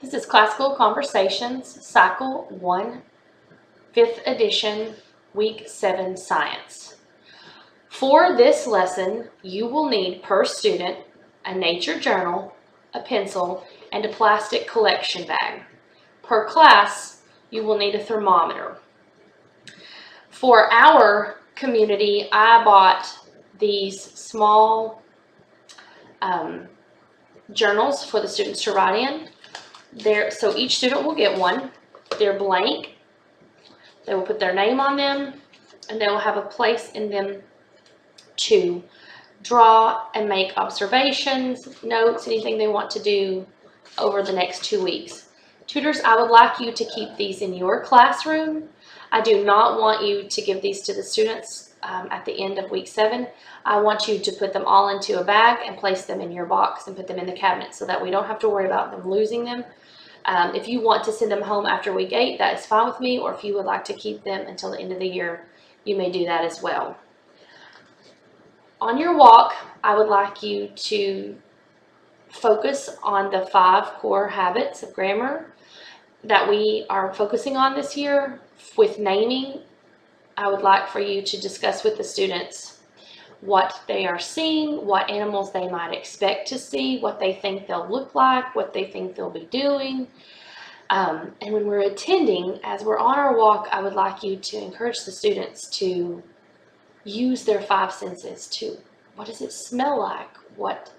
This is Classical Conversations, Cycle 1, 5th edition, Week 7 Science. For this lesson, you will need per student a nature journal, a pencil, and a plastic collection bag. Per class, you will need a thermometer. For our community, I bought these small journals for the students to write in. So each student will get one. They're blank. They will put their name on them, and they will have a place in them to draw and make observations, notes, anything they want to do over the next 2 weeks. Tutors, I would like you to keep these in your classroom. I do not want you to give these to the students at the end of week 7. I want you to put them all into a bag and place them in your box and put them in the cabinet so that we don't have to worry about them losing them. If you want to send them home after week 8, that is fine with me, or if you would like to keep them until the end of the year, you may do that as well. On your walk, I would like you to focus on the 5 core habits of grammar that we are focusing on this year. With naming, I would like for you to discuss with the students what they are seeing, what animals they might expect to see, what they think they'll look like, what they think they'll be doing. And when we're attending, as we're on our walk, I would like you to encourage the students to use their 5 senses. What does it smell like? What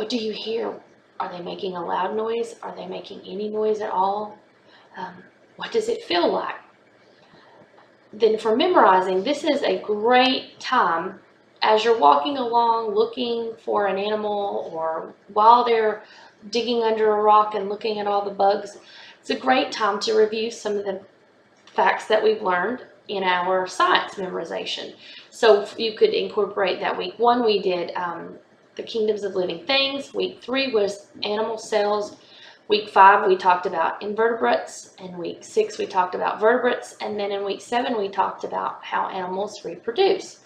do you hear? Are they making a loud noise? Are they making any noise at all? What does it feel like? Then for memorizing, this is a great time as you're walking along looking for an animal, or while they're digging under a rock and looking at all the bugs. It's a great time to review some of the facts that we've learned in our science memorization. So you could incorporate that. Week 1 we did the kingdoms of living things. Week 3 was animal cells. Week 5 we talked about invertebrates, and week 6 we talked about vertebrates, and then in week 7 we talked about how animals reproduce.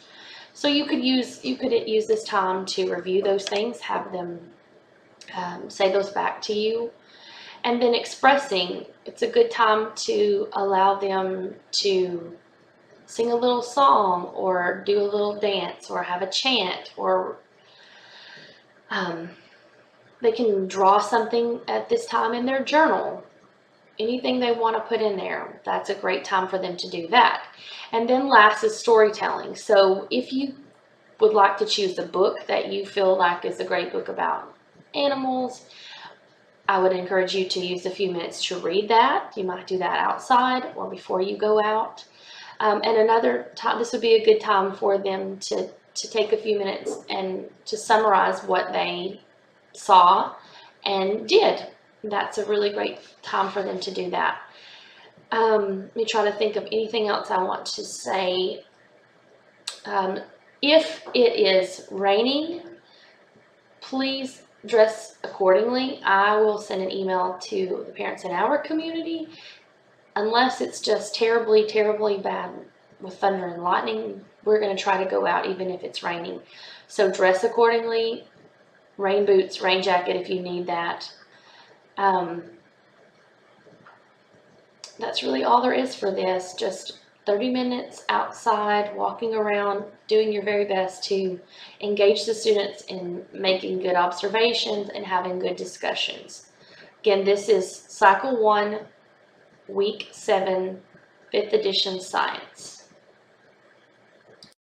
So you could use this time to review those things, have them say those back to you, and then expressing. It's a good time to allow them to sing a little song, or do a little dance, or have a chant, or they can draw something at this time in their journal. Anything they want to put in there, that's a great time for them to do that. And then last is storytelling. So if you would like to choose a book that you feel like is a great book about animals, I would encourage you to use a few minutes to read that. You might do that outside or before you go out. And another time, this would be a good time for them to take a few minutes and to summarize what they saw and did. That's a really great time for them to do that. Let me try to think of anything else I want to say. If it is raining, please dress accordingly. I will send an email to the parents in our community. Unless it's just terribly, terribly bad with thunder and lightning, we're going to try to go out even if it's raining. So dress accordingly. Rain boots, rain jacket if you need that. That's really all there is for this. Just 30 minutes outside, walking around, doing your very best to engage the students in making good observations and having good discussions. Again, this is Cycle 1, Week 7, 5th edition Science.